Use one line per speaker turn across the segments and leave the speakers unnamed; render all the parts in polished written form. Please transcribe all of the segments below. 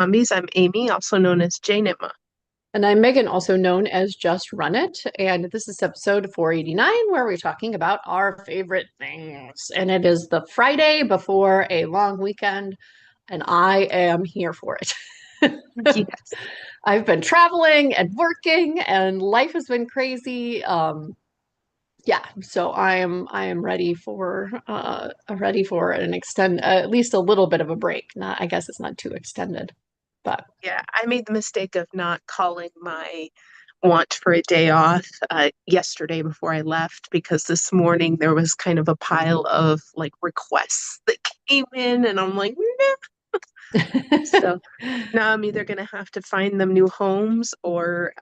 Zombies. I'm Amy, also known as J Nitma.
And I'm Megan, also known as Just Run It. And this is episode 489, where we're talking about our favorite things. And it is the Friday before a long weekend, and I am here for it.
Yes.
I've been traveling and working, and life has been crazy. Yeah, so I am ready for an extend at least a little bit of a break. Not, I guess it's not too extended, but
Yeah, I made the mistake of not calling my want for a day off yesterday before I left because this morning there was kind of a pile of like requests that came in, and I'm like, no. So now I'm either gonna have to find them new homes or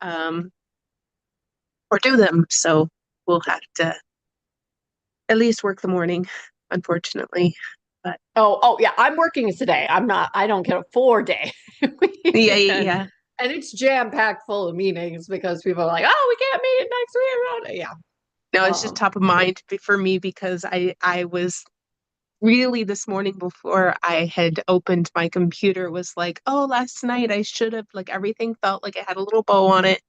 do them. So we'll have to at least work the morning, unfortunately. But
Oh, yeah, I'm working today. I don't get a 4 day
yeah, yeah,
weekend.
yeah.
And it's jam-packed full of meetings because people are like, oh, we can't meet next week. Yeah.
No, it's just
Um,
top of mind for me because I was really this morning before I had opened my computer was like, oh, last night I should have, like, everything felt like it had a little bow on it.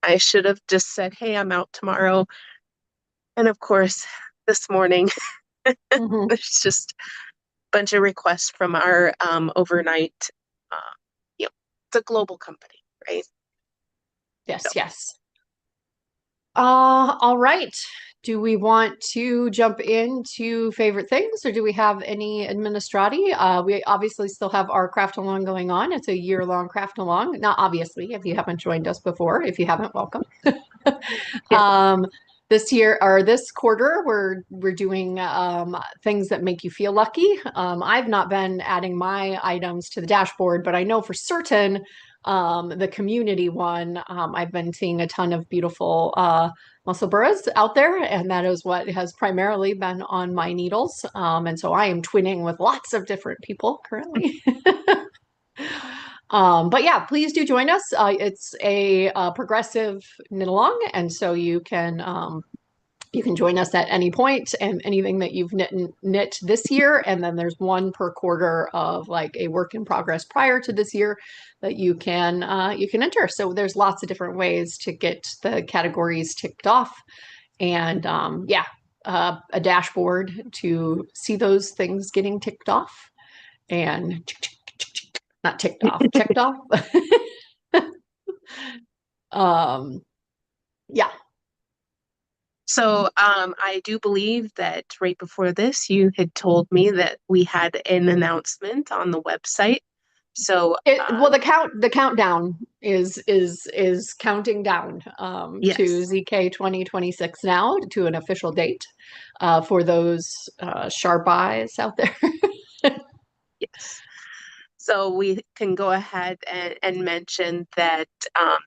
I should have just said, hey, I'm out tomorrow. And of course, this morning
mhm.
there's just a bunch of requests from our overnight, uh, you know, it's a global company, right? So
Yes, yes. All right. Do we want to jump into favorite things or do we have any administrati? We obviously still have our craft along going on. It's a year-long craft along. Not obviously, if you haven't joined us before. If you haven't, welcome.
yeah,
Um, this year or this quarter, we're doing things that make you feel lucky. I've not been adding my items to the dashboard, but I know for certain the community one, I've been seeing a ton of beautiful muscle burras out there, and that is what has primarily been on my needles. And so I am twinning with lots of different people currently. But yeah, please do join us. It's a progressive knit along, and so you can join us at any point and anything that you've knit this year. And then there's one per quarter of like a work in progress prior to this year that you can enter. So there's lots of different ways to get the categories ticked off, and yeah, a dashboard to see those things getting ticked off and not ticked off, checked off. um, yeah.
so I do believe that right before this, you had told me that we had an announcement on the website. So
Well, the countdown is counting down to
yes,
ZK 2026 now to an official date for those sharp eyes out there.
yes. So we can go ahead and mention that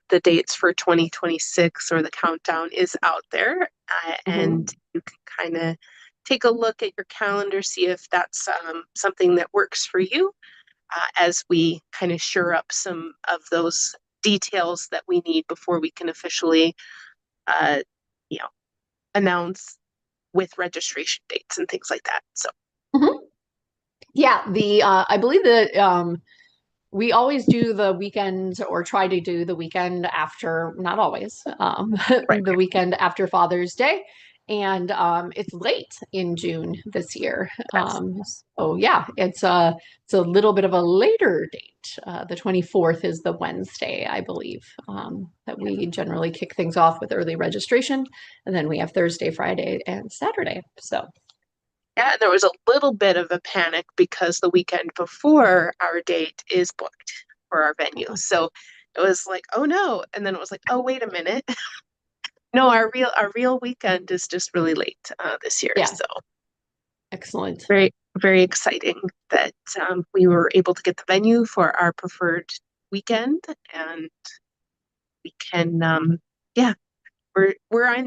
the dates for 2026 or the countdown is out there, and
Mhm.
you can kind of take a look at your calendar, see if that's something that works for you, as we kind of shore up some of those details that we need before we can officially, uh, you know, announce with registration dates and things like that. So,
Mhm. Yeah, the I believe that we always do the weekend or try to do the weekend after, not always,
right.
the weekend after Father's Day. And it's late in June this year.
Yes.
So yeah, it's a little bit of a later date. The 24th is the Wednesday, I believe, that we generally kick things off with early registration. And then we have Thursday, Friday, and Saturday. So,
Yeah, there was a little bit of a panic because the weekend before our date is booked for our venue. So it was like, oh no. And then it was like, oh, wait a minute. No, our real weekend is just really late this year.
yeah,
So
excellent.
very, very exciting that we were able to get the venue for our preferred weekend, and we can yeah, we're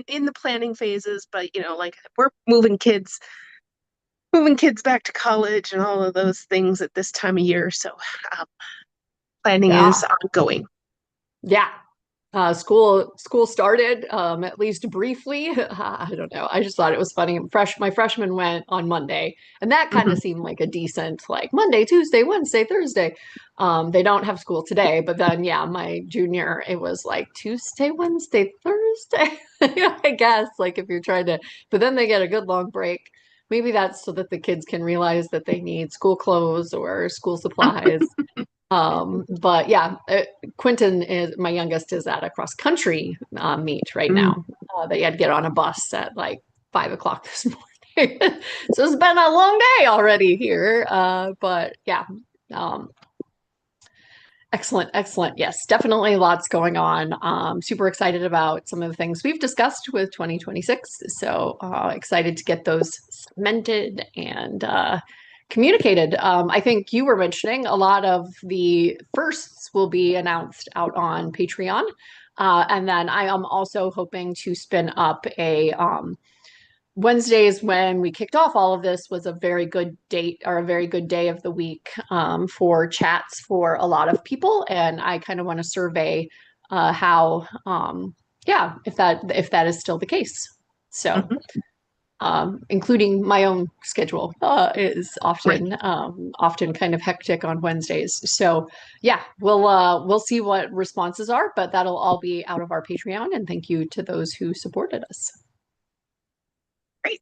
in the planning phases, but like we're moving kids back to college and all of those things at this time of year. So um, planning is
Yeah,
ongoing.
yeah. School started, at least briefly. I don't know. I just thought it was funny. My freshman went on Monday, and that kind of
Mhm.
seemed like a decent, like Monday, Tuesday, Wednesday, Thursday. They don't have school today, but then yeah, my junior, it was like Tuesday, Wednesday, Thursday. I guess like if you're trying to, but then they get a good long break. Maybe that's so that the kids can realize that they need school clothes or school supplies. But yeah, Quentin is my youngest is at a cross country meet right
Mm.
now. They had to get on a bus at like 5 o'clock this morning. So it's been a long day already here. But yeah, um, excellent, excellent. Yes, definitely lots going on. Super excited about some of the things we've discussed with 2026. So excited to get those cemented and communicated. I think you were mentioning a lot of the firsts will be announced out on Patreon. And then I am also hoping to spin up a Wednesdays when we kicked off all of this was a very good date or a very good day of the week for chats for a lot of people, and I kind of want to survey how, yeah, if that is still the case. So,
Mhm.
including my own schedule is
Right.
often kind of hectic on Wednesdays. So, yeah, we'll see what responses are, but that'll all be out of our Patreon. And thank you to those who supported us.
Great.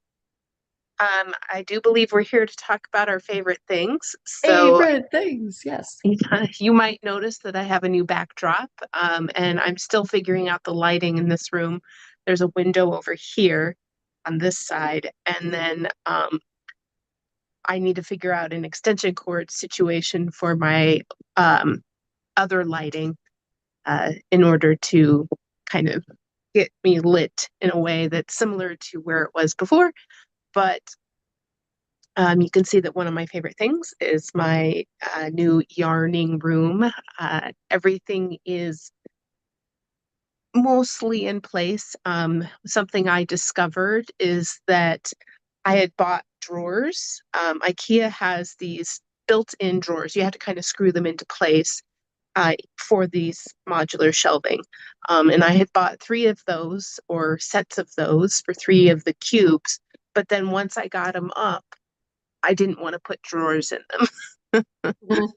I do believe we're here to talk about our favorite things. So
Favorite things, yes.
you might notice that I have a new backdrop, and I'm still figuring out the lighting in this room. There's a window over here on this side, and then I need to figure out an extension cord situation for my um, other lighting in order to kind of get me lit in a way that's similar to where it was before. But you can see that one of my favorite things is my new yarning room. Everything is mostly in place. Something I discovered is that I had bought drawers. IKEA has these built-in drawers. You have to kind of screw them into place for these modular shelving. And I had bought three of those or sets of those for three of the cubes. But then once I got them up, I didn't want to put drawers in them.
Mhm.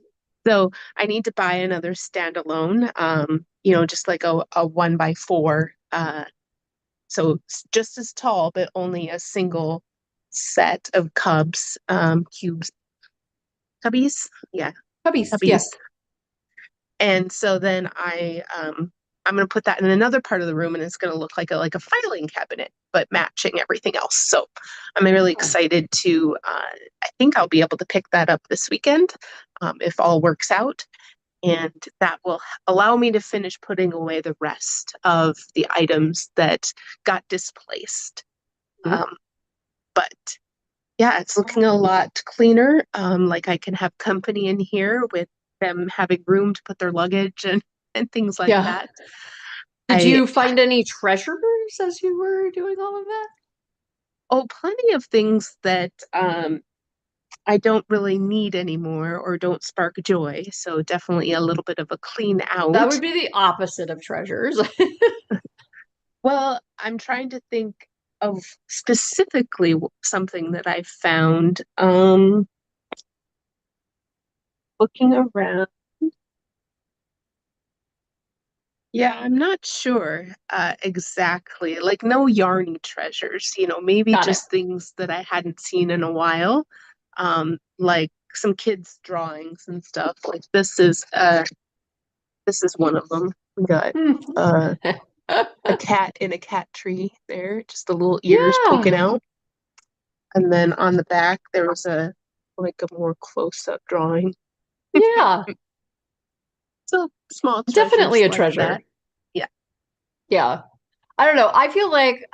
So I need to buy another standalone, just like a 1x4. So just as tall, but only a single set of cubes, cubbies. Yeah,
Puppies,
cubbies.
yes.
And so then I'm going to put that in another part of the room, and it's going to look like a filing cabinet, but matching everything else. So I'm really
Oh,
excited to. I think I'll be able to pick that up this weekend, if all works out, and that will allow me to finish putting away the rest of the items that got displaced.
mhm.
Um, but yeah, it's looking a lot cleaner. Like I can have company in here with them having room to put their luggage and things like
Yeah.
that.
Did
I
you find any treasures as you were doing all of that?
Oh, plenty of things that I don't really need anymore or don't spark joy. So definitely a little bit of a clean
That
out.
would be the opposite of treasures.
Well, I'm trying to think of specifically something that I found. Looking around. Yeah, I'm not sure exactly. Like no yarny treasures, maybe
Got it.
just things that I hadn't seen in a while. Like some kids' drawings and stuff. Like this is one of them. We got
Hmm.
uh a cat in a cat tree there, just the little ears poking
Yeah.
out. And then on the back there was a more close-up drawing.
Yeah.
So small
Definitely
treasures
a
like that.
treasure.
Yeah.
Yeah. I don't know. I feel like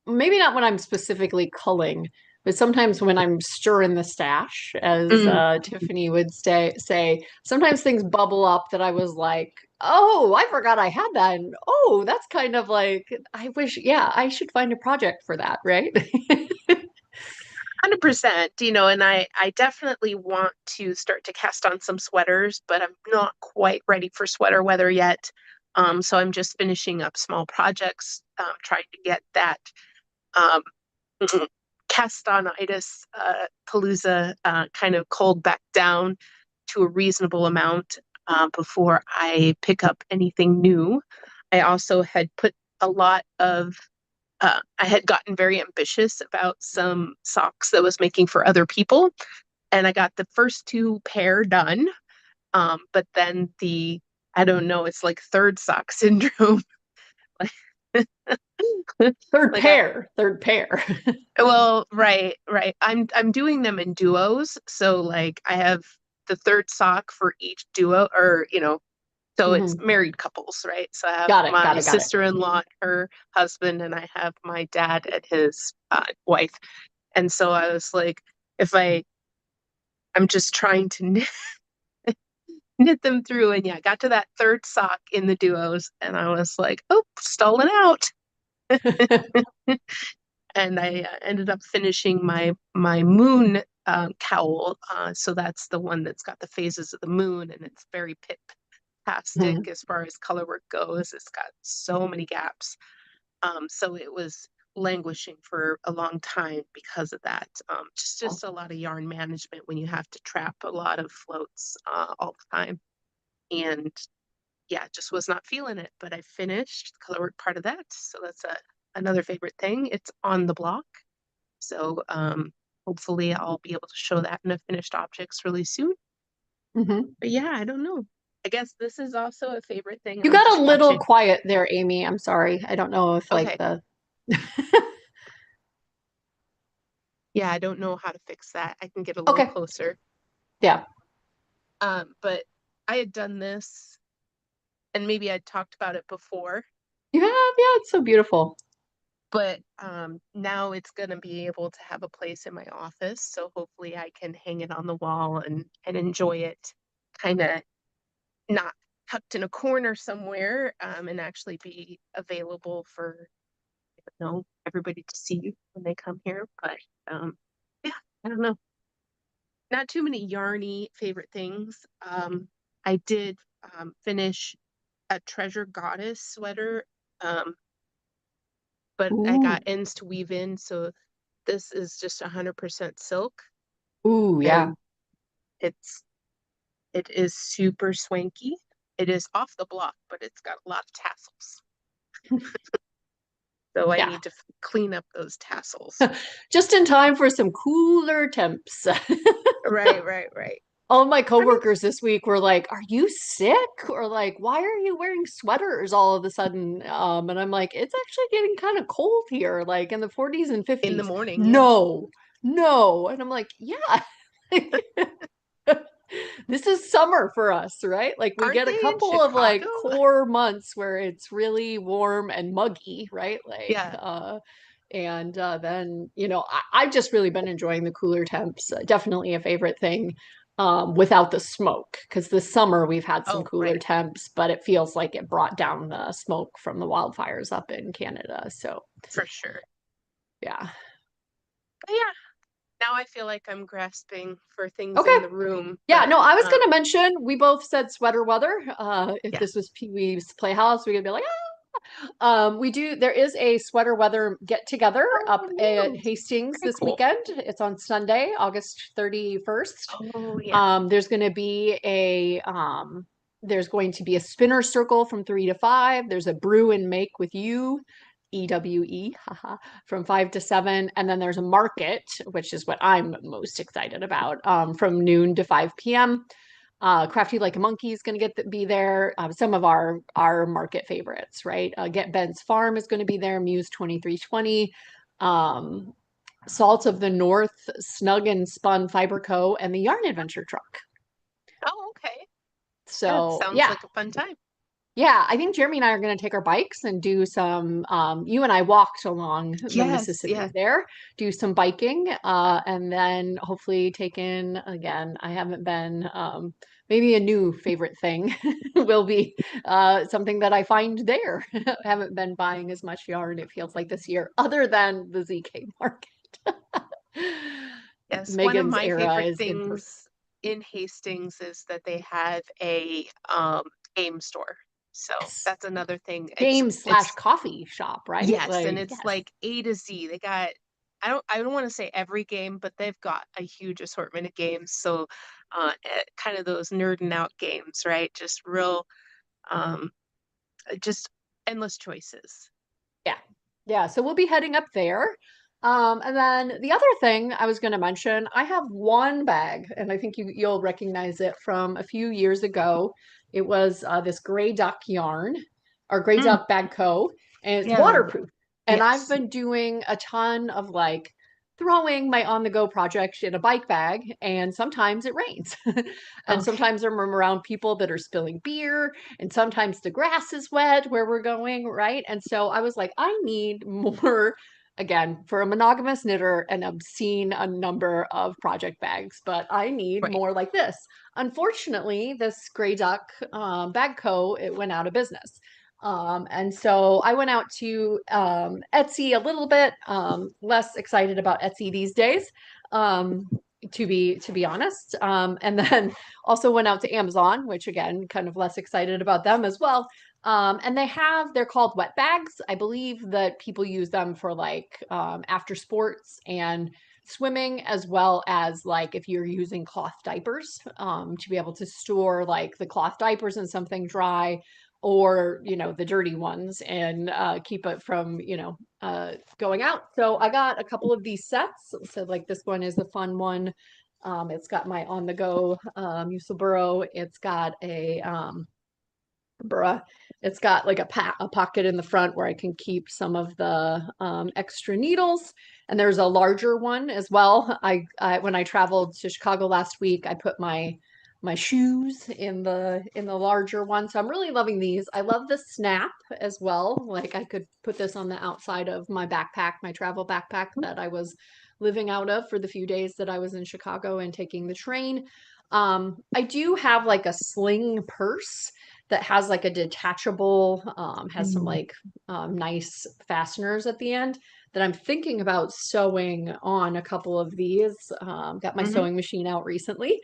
maybe not when I'm specifically culling, but sometimes when I'm stirring the stash, as
Mm.
Tiffany would say, sometimes things bubble up that I was like, oh, I forgot I had that. And oh, that's kind of like I wish, yeah, I should find a project for that, right?
100%, and I definitely want to start to cast on some sweaters, but I'm not quite ready for sweater weather yet. So I'm just finishing up small projects, trying to get that um, castonitis palooza kind of culled back down to a reasonable amount before I pick up anything new. I also had put a lot of I had gotten very ambitious about some socks that I was making for other people, and I got the first two pair done. But then I don't know, it's like third sock syndrome. Like,
Third
like I,
pair, third pair.
well, right, right. I'm doing them in duos, so like I have the third sock for each duo, or so it's
Hmm.
married couples, right? So I have
Got it, got
my
it, got it.
sister-in-law and her husband, and I have my dad and his wife. And so I was like, if I'm just trying to knit them through, and yeah, got to that third sock in the duos, and I was like, oh, stalling out. And I ended up finishing my moon cowl. So that's the one that's got the phases of the moon, and it's very pip-tastic
Mhm.
as far as color work goes. It's got so many gaps. So it was languishing for a long time because of that. Just a lot of yarn management when you have to trap a lot of floats all the time. And yeah, just was not feeling it. But I finished the color work part of that. So that's another favorite thing. It's on the block. So hopefully I'll be able to show that in a finished objects really soon.
Hmm.
But yeah, I don't know. I guess this is also a favorite thing.
You
I'm
got a
just
little
watching.
quiet there, Amy. I'm sorry. I don't know if like
Okay.
the
Yeah, I don't know how to fix that. I can get a little
Okay.
closer.
Yeah.
But I had done this, and maybe I'd talked about it before,
You have, yeah, it's so beautiful.
but now it's going to be able to have a place in my office. So hopefully I can hang it on the wall and enjoy it kind of not tucked in a corner somewhere, and actually be available for everybody to see when they come here. But yeah, I don't know. Not too many yarny favorite things. I did finish a treasure goddess sweater, um, but I
Ooh.
got ends to weave in, so this is just 100% silk,
Ooh, yeah.
and it's it is super swanky. It is off the block, but it's got a lot of tassels. So I
Yeah.
need to clean up those tassels.
Just in time for some cooler temps.
Right, right, right.
All of my
I mean,
coworkers this week were like, "Are you sick?" Or like, "Why are you wearing sweaters all of a sudden?" And I'm like, "It's actually getting kind of cold here, like in the 40s and
in the
50s."
morning, yeah.
No, no. And I'm like, "Yeah." This is summer for us, right? Like we
Aren't
get a
they in
couple of
Chicago?
like core months where it's really warm and muggy, right?
Yeah.
And then I've just really been enjoying the cooler temps. Definitely a favorite thing, without the smoke, because this summer we've had some
Oh,
cooler
right.
temps, but it feels like it brought down the smoke from the wildfires up in Canada. So
For sure.
yeah.
But yeah, now I feel like I'm grasping for things
Okay.
in the room,
Yeah,
but
no, I was going to mention we both said sweater weather. If
yeah.
this was Pee Wee's Playhouse, we could be like, we do. There is a sweater weather get together
Oh,
up at
neat.
Hastings
Very
this
cool.
weekend. It's on Sunday, August 31st.
Oh, yeah.
There's going to be a spinner circle from 3 to 5. There's a brew and make with you, EWE, haha, from 5 to 7, and then there's a market, which is what I'm most excited about, from noon to 5 p.m. Crafty Like a Monkey is going to be there. Some of our market favorites, right? Get Ben's Farm is going to be there. Muse 2320, um, Salt of the North, Snug and Spun Fiber Co, and the Yarn Adventure Truck.
Oh, okay. Yeah,
So
sounds
yeah,
like a fun time.
yeah, I think Jeremy and I are going to take our bikes and do some. You and I walked along the
Yes,
Mississippi
yeah,
there, do some biking, and then hopefully take in again. I haven't been. Maybe a new favorite thing will be something that I find there. I haven't been buying as much yarn, it feels like this year, other than the ZK market.
yes. One of
Megan's
my
era
favorite
is in person.
things in Hastings is that they have a game store. So
Yes.
that's another thing.
Game slash
It's
coffee shop, right?
yes, and
Like,
it's
yes.
like A to Z. They got I don't want to say every game, but they've got a huge assortment of games. So kind of those nerding out games, right? Just real um just endless choices.
Yeah. Yeah. So we'll be heading up there. And then the other thing I was going to mention, I have one bag, and I think you'll recognize it from a few years ago. It was this gray duck yarn or gray
Mm,
duck bag co, and it's
yeah.
waterproof. And I've
Yes.
been doing a ton of like throwing my on the go project in a bike bag, and sometimes it rains. And
Okay.
sometimes I'm around people that are spilling beer, and sometimes the grass is wet where we're going, right? And so I was like, I need more, again, for a monogamous knitter, and I've seen a number of project bags, but I need
Right.
more like this. Unfortunately, this Gray Duck Bag Co. it went out of business. And so I went out to Etsy a little bit, less excited about Etsy these days, to be honest. And then also went out to Amazon, which again, kind of less excited about them as well. And they're called wet bags. I believe that people use them for like after sports and swimming, as well as like if you're using cloth diapers, to be able to store like the cloth diapers in something dry, or the dirty ones, and keep it from going out. So I got a couple of these sets. So like this one is the fun one. It's got my on the go mucil burrow. It's got a bruh. It's got like a pocket in the front where I can keep some of the extra needles. And there's a larger one as well. When I traveled to Chicago last week, I put my shoes in the larger one. So I'm really loving these. I love the snap as well. Like I could put this on the outside of my backpack, my travel backpack that I was living out of for the few days that I was in Chicago and taking the train. I do have like a sling purse that has like a detachable, has some
Mm.
like nice fasteners at the end that I'm thinking about sewing on a couple of these. Got my
Hmm.
sewing machine out recently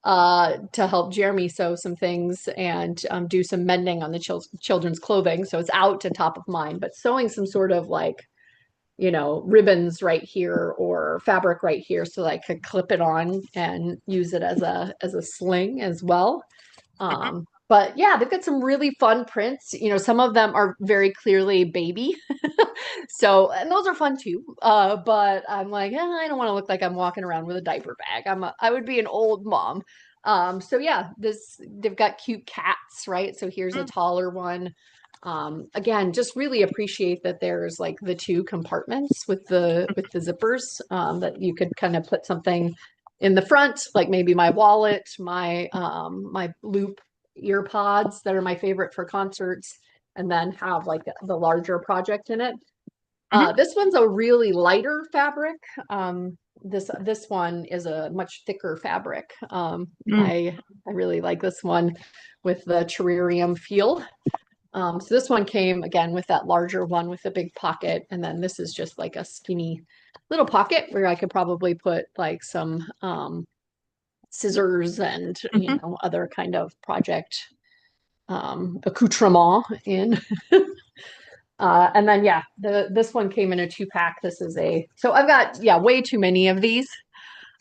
to help Jeremy sew some things and do some mending on the children's clothing. So it's out and top of mind, but sewing some sort of like, ribbons right here or fabric right here so that I could clip it on and use it as a sling as well.
Hmm.
But yeah, they've got some really fun prints. Some of them are very clearly baby. So, and those are fun too. But I'm like, I don't want to look like I'm walking around with a diaper bag. I would be an old mom. So yeah, they've got cute cats, right? So here's a
Mm.
taller one. Again, just really appreciate that there's like the two compartments with the zippers, that you could kind of put something in the front, like maybe my wallet, my loop ear pods that are my favorite for concerts, and then have like the larger project in it.
Hmm.
This one's a really lighter fabric. This one is a much thicker fabric.
Mm.
I really like this one with the terrarium feel. So this one came again with that larger one with the big pocket, and then this is just like a skinny little pocket where I could probably put like some scissors and
Hmm.
other kind of project accoutrement in. And then yeah, this one came in a 2-pack. So I've got way too many of these.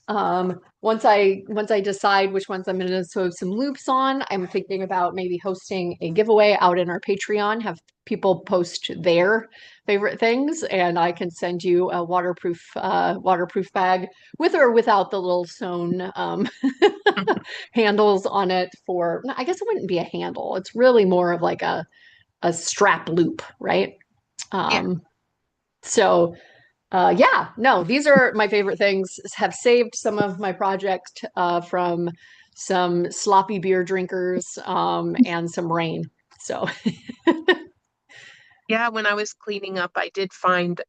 Once I decide which ones I'm going to sew some loops on, I'm thinking about maybe hosting a giveaway out in our Patreon. Have people post their favorite things, and I can send you a waterproof bag with or without the little sewn handles on it. I guess it wouldn't be a handle. It's really more of like a strap loop, right?
Yeah.
Um, so yeah, no, these are my favorite things. Have saved some of my project from some sloppy beer drinkers and some rain. So
Yeah, when I was cleaning up, I did find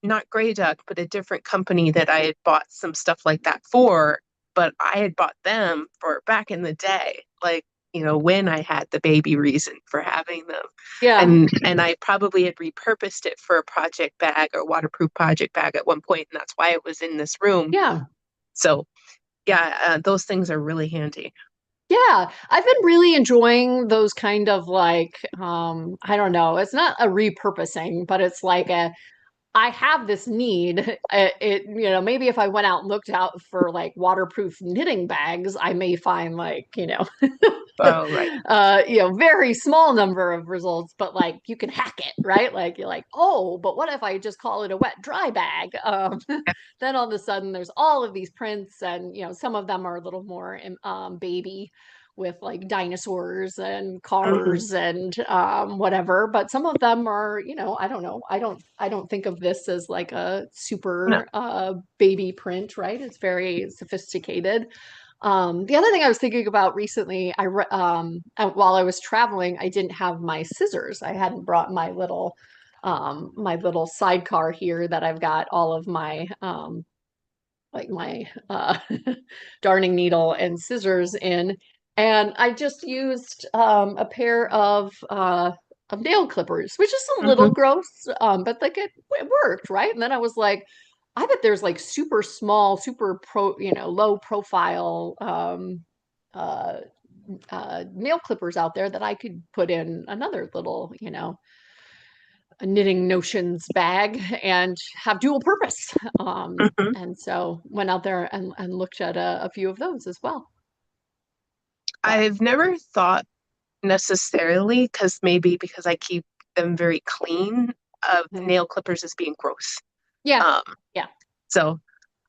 not Grey Duck, but a different company that I had bought some stuff like that for, but I had bought them for back in the day, like, when I had the baby reason for having them.
yeah,
And I probably had repurposed it for a project bag or waterproof project bag at one point, and that's why it was in this room.
yeah.
So, yeah, those things are really handy.
Yeah, I've been really enjoying those kind of like I don't know, it's not a repurposing, but it's like a I have this need. Maybe if I went out and looked out for like waterproof knitting bags, I may find like,
Oh, right.
very small number of results, but like you can hack it, right? Like you're like, oh, but what if I just call it a wet dry bag? Then all of a sudden there's all of these prints, and some of them are a little more baby with like dinosaurs and
Hmm.
cars and whatever, but some of them are, I don't know. I don't think of this as like a
No.
super baby print, right? It's very sophisticated. The other thing I was thinking about recently, while I was traveling, I didn't have my scissors. I hadn't brought my little sidecar here that I've got all of my my darning needle and scissors in, and I just used a pair of nail clippers, which is a little
Hmm.
gross, but like it worked, right? And then I was like, I bet there's like super small, super low profile uh, nail clippers out there that I could put in another little, a knitting notions bag and have dual purpose.
Hmm.
And so went out there and looked at a few of those as well. But
I've never thought necessarily, because I keep them very clean, of
mhm.
nail clippers as being gross.
Yeah,
Um,
yeah,
so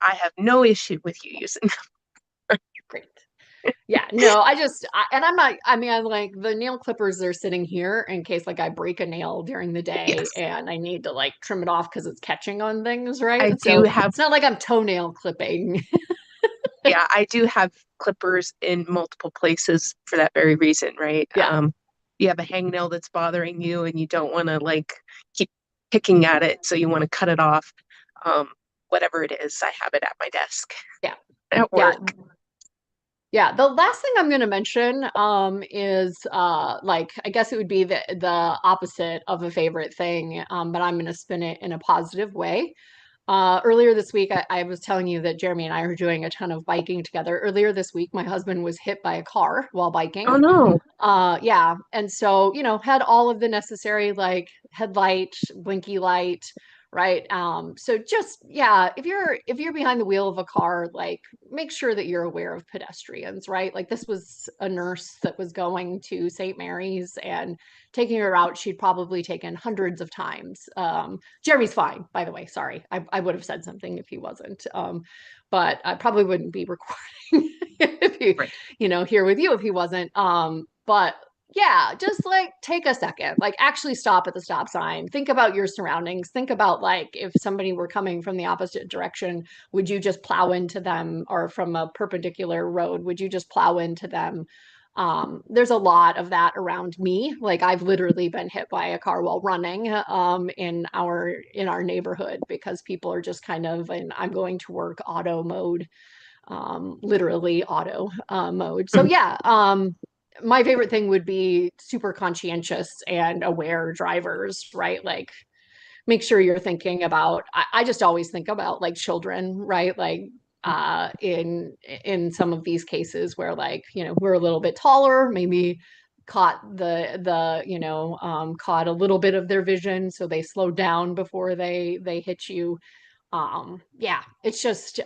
I have no issue with you using them.
great. Yeah, no, and I'm not, I mean, I'm like the nail clippers are sitting here in case like I break a nail during the day
Yes,
and I need to like trim it off because it's catching on things,
I
right?
do
So
have,
it's not like I'm toenail clipping.
yeah, I do have clippers in multiple places for that very reason, right?
Yeah,
You have a hangnail that's bothering you and you don't want to like keep picking at it, so you want to cut it off. Um, Whatever it is, I have it at my desk
yeah,
at
yeah.
work.
Yeah, the last thing I'm going to mention is like I guess it would be the opposite of a favorite thing, but I'm going to spin it in a positive way. Earlier this week, I was telling you that Jeremy and I are doing a ton of biking together. Earlier this week, my husband was hit by a car while
Oh
biking.
no.
Yeah, and so had all of the necessary like headlight, blinky light, right? So just yeah, if you're behind the wheel of a car, like make sure that you're aware of pedestrians, right? Like this was a nurse that was going to St. Mary's and taking her out. She'd probably taken hundreds of times. Jeremy's fine, by the way. Sorry, I would have said something if he wasn't. But I probably wouldn't be recording if he,
Right.
here with you if he wasn't. But yeah, just like take a second, like actually stop at the stop sign. Think about your surroundings. Think about like if somebody were coming from the opposite direction, would you just plow into them, or from a perpendicular road, would you just plow into them? There's a lot of that around me. Like I've literally been hit by a car while running in our neighborhood because people are just kind of in I'm going to work auto mode, literally auto mode. So
Mhm.
yeah, my favorite thing would be super conscientious and aware drivers, right? Like make sure you're thinking about, I just always think about like children, right? Like in some of these cases where like, we're a little bit taller, maybe caught caught a little bit of their vision, so they slowed down before they hit you. Yeah, it's just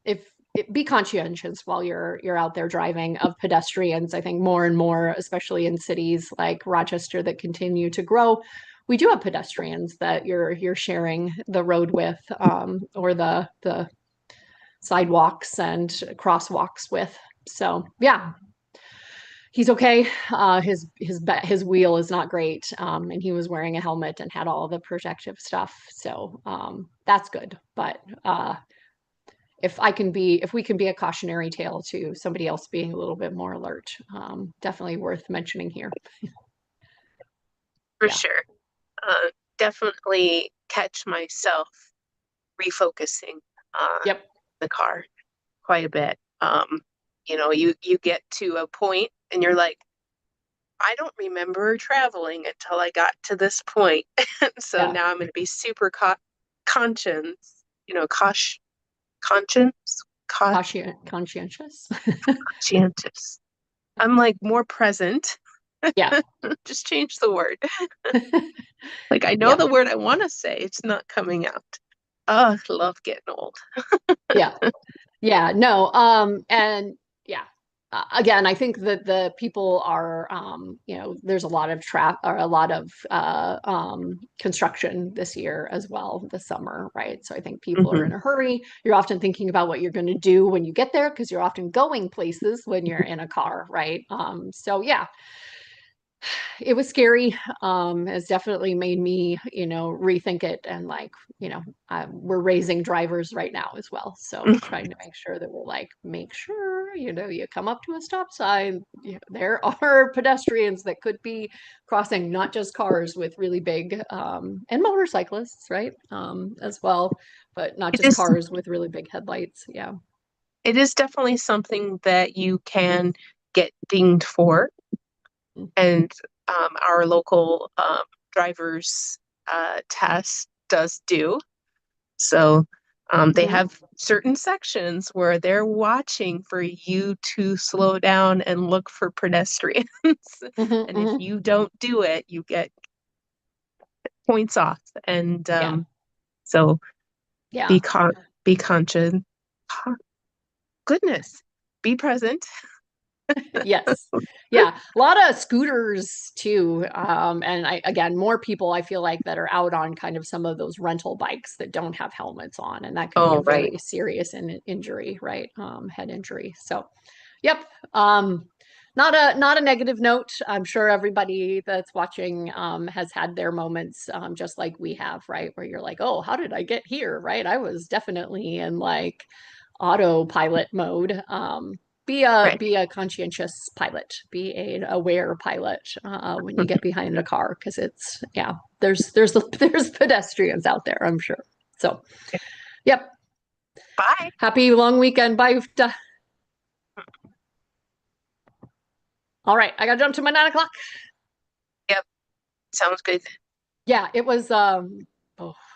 if be conscientious while you're out there driving of pedestrians. I think more and more, especially in cities like Rochester that continue to grow, we do have pedestrians that you're sharing the road with, or the sidewalks and crosswalks with. So yeah, he's okay. His wheel is not great, and he was wearing a helmet and had all the protective stuff. So that's good. But if we can be a cautionary tale to somebody else being a little bit more alert, definitely worth mentioning here.
For
Yeah.
sure. Uh, Definitely catch myself refocusing on
Yep.
the car quite a bit. You get to a point and you're like, I don't remember traveling until I got to this point. So
Yeah.
now I'm going to be super conscious, cautious, conscience,
Conscientious.
conscientious. I'm like more present.
Yeah.
Just change the word. Like I know
Yeah.
the word I want to say, it's not coming out. Oh, I love getting old.
Yeah. Yeah, no, and yeah, again, I think that the people are, there's a lot of or a lot of construction this year as well, this summer, right? So I think people are
Hmm.
in a hurry. You're often thinking about what you're going to do when you get there because you're often going places when you're in a car, right? So yeah, it was scary. It's definitely made me, rethink it and like, we're raising drivers right now as well. So trying to make sure that we're like, make sure, you come up to a stop sign. There are pedestrians that could be crossing, not just cars with really big, and motorcyclists, right? As well, but not
It
just
is
cars with really big headlights. Yeah.
it is definitely something that you can get dinged for, and our local drivers test does do. So they
Hmm.
have certain sections where they're watching for you to slow down and look for pedestrians.
Hmm.
And if
Hmm.
you don't do it, you get points off. And
Yeah.
so be
Yeah.
con be conscious. Goodness, be present.
Yes. Yeah. A lot of scooters too. And again, more people I feel like that are out on kind of some of those rental bikes that don't have helmets on, and that can be a
Oh, right,
very serious injury, right? Head injury. So, yep. Um, not a negative note. I'm sure everybody that's watching has had their moments, just like we have, right? Where you're like, oh, how did I get here? Right? I was definitely in like autopilot mode. Be a
right.
be a conscientious pilot. Be an aware pilot when you get behind a car, because it's yeah. There's there's pedestrians out there, I'm sure. So, yep.
Bye.
Happy long weekend. Bye. All right, I gotta jump to my 9 o'clock.
Yep, sounds good.
Yeah, it was. Oh,